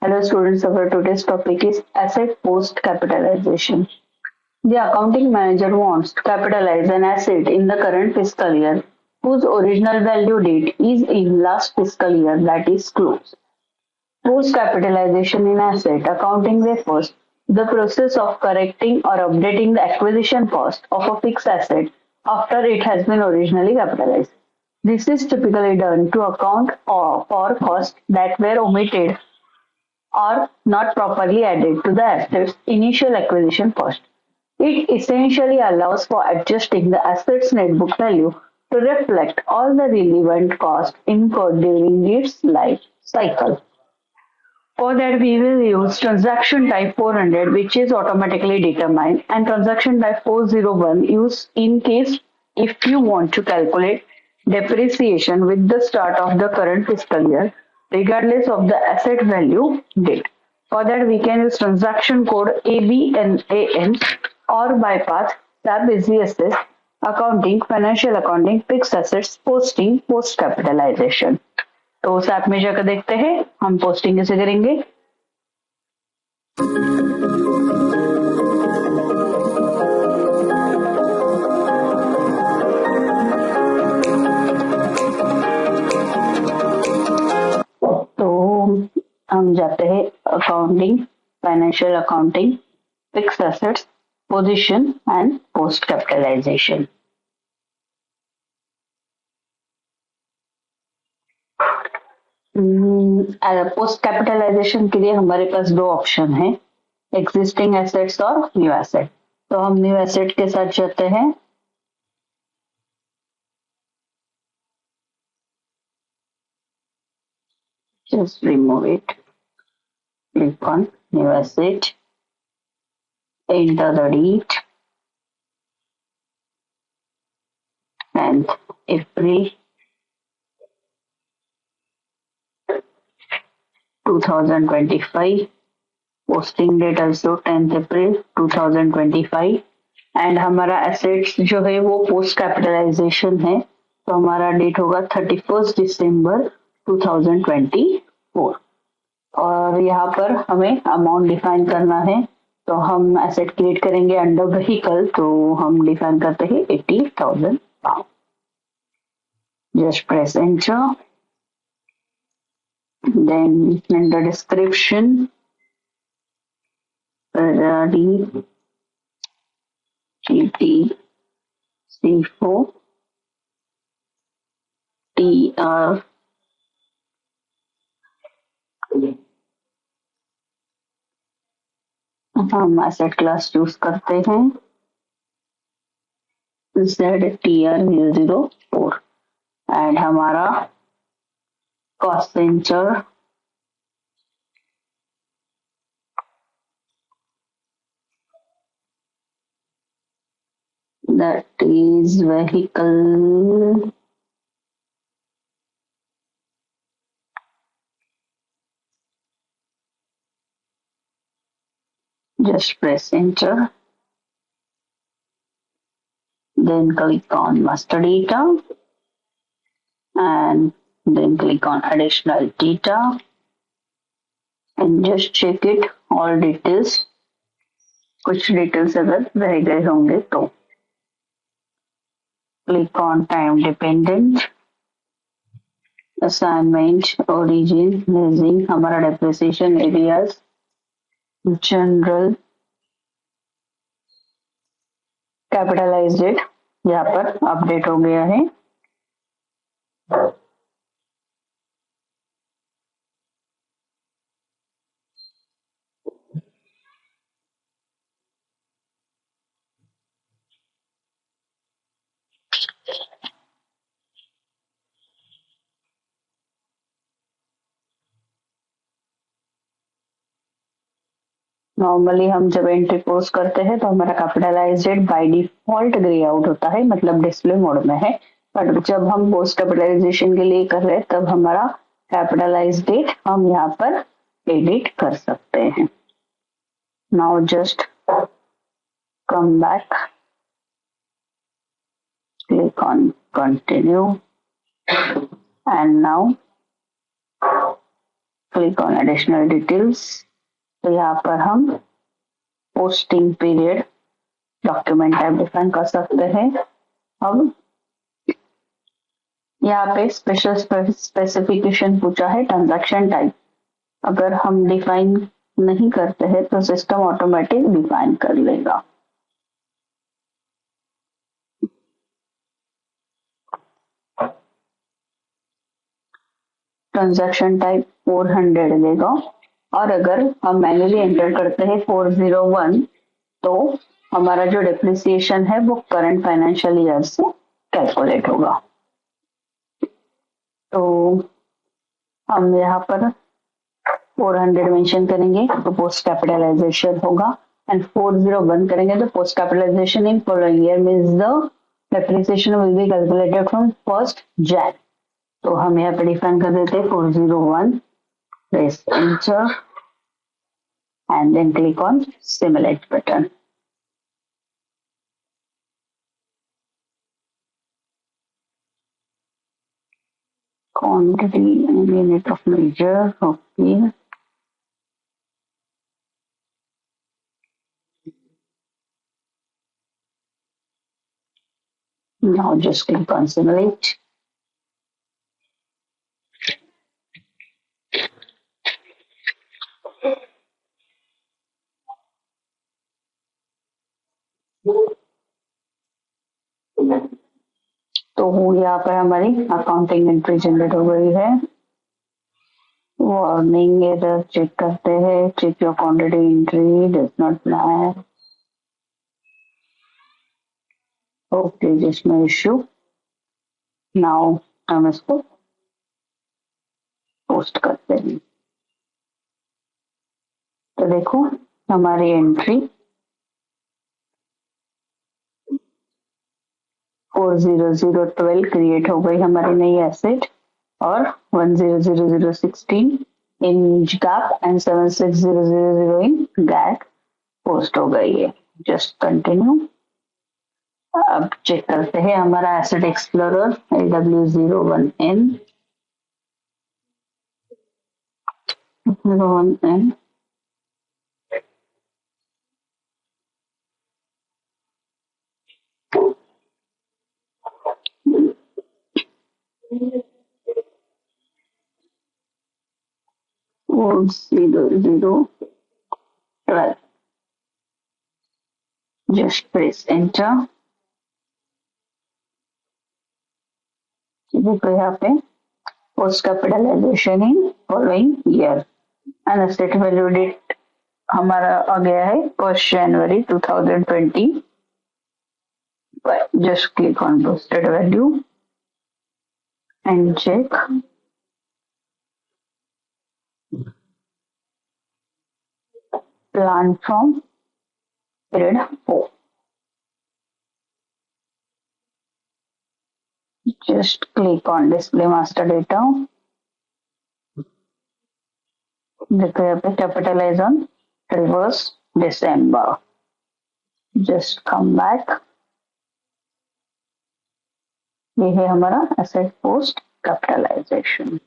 Hello students, our today's topic is asset post capitalization. The accounting manager wants to capitalize an asset in the current fiscal year whose original value date is in last fiscal year, that is closed. Post capitalization in asset accounting refers to the process of correcting or updating the acquisition cost of a fixed asset after it has been originally capitalized. This is typically done to account for costs that were omitted or not properly added to the asset's initial acquisition cost. It essentially allows for adjusting the asset's net book value to reflect all the relevant costs incurred during its life cycle. For that, we will use transaction type 400, which is automatically determined, and transaction type 401 used in case if you want to calculate depreciation with the start of the current fiscal year, regardless of the asset value date. For that, we can use transaction code ABNAN or bypass SAP BCSS accounting, financial accounting, fixed assets, posting, post capitalization. तो SAP में जाकर देखते हैं हम posting कैसे करेंगे. तो हम जाते हैं accounting, financial accounting, fixed assets, position and post capitalisation. Post capitalisation के लिए हमारे पास दो ऑप्शन है, एग्जिस्टिंग एसेट्स और न्यू एसेट. तो हम न्यू एसेट के साथ जाते हैं. Just remove it. Click on new asset. Enter the date. 10th April 2025. Posting date also 10th April 2025. And हमारा एसेट्स जो है वो पोस्ट कैपिटलाइजेशन है, तो हमारा डेट होगा 31 दिसंबर 2024. और यहाँ पर हमें अमाउंट डिफाइन करना है, तो हम एसेट क्रिएट करेंगे अंडर व्हीकल, तो हम डिफाइन करते हैं 80,000 pound. Just press enter. Then in the description, C4 TR हम एसेट क्लास चूज करते हैं ZTR004 एंड हमारा cost centre that is vehicle. Just press enter. Then click on master data and then click on additional data and just check it all details. कुछ details अगर रह गए होंगे तो click on time dependent, assignment, origin, leasing, हमारा depreciation areas, general, capitalized date यहाँ पर update हो गया है. नॉर्मली हम जब एंट्री पोस्ट करते हैं तो हमारा capitalised date by default grey out होता है, मतलब डिस्प्ले मोड में है. बट जब हम पोस्ट कैपिटलाइजेशन के लिए कर रहे हैं तब हमारा कैपिटलाइज्ड डेट हम यहाँ पर एडिट कर सकते हैं. Now just come back, click on continue and now click on additional details. तो यहाँ पर हम posting period document type define कर सकते हैं। अब यहाँ पे स्पेशल स्पेसिफिकेशन पूछा है ट्रांजैक्शन टाइप, अगर हम डिफाइन नहीं करते हैं तो सिस्टम ऑटोमेटिक डिफाइन कर लेगा। ट्रांजैक्शन टाइप 400 देगा, और अगर हम मैन्युअली एंटर करते हैं 401 तो हमारा जो डेप्रिसिएशन है वो करंट फाइनेंशियल ईयर से कैलकुलेट होगा। तो हम यहाँ पर 400 मेंशन करेंगे तो पोस्ट कैपिटलाइजेशन होगा, एंड 401 करेंगे तो post capitalisation in following year means the depreciation will be calculated from 1st Jan। तो हम यहाँ पे डिफाइन कर देते हैं 401, press enter and then click on simulate button। Quantity and unit of measure, okay। Now just click on simulate। तो यहाँ पर हमारी अकाउंटिंग एंट्री जनरेट हो गई है। वार्निंग एरर चेक करते हैं, check your quantity entry does not match, okay just no issue. Now हम इसको पोस्ट करते हैं। तो देखो हमारी एंट्री 40012 क्रिएट हो गई हमारी नई एसेट, और 100016 इन गैप एंड 76000 इन गैट पोस्ट हो गई है। Just continue. अब चेक करते हैं हमारा एसेट एक्सप्लोरर LW01N 01N और 0012। Just press enter. देखो यहाँ पे post capitalisation in following year and asset value date हमारा आ गया है 1st January 2020। Just click on posted value and check plan from period 4। Just click on display master data। देखो यहाँ पे capitalize on 31st December। Just come back। ये है हमारा asset post capitalization।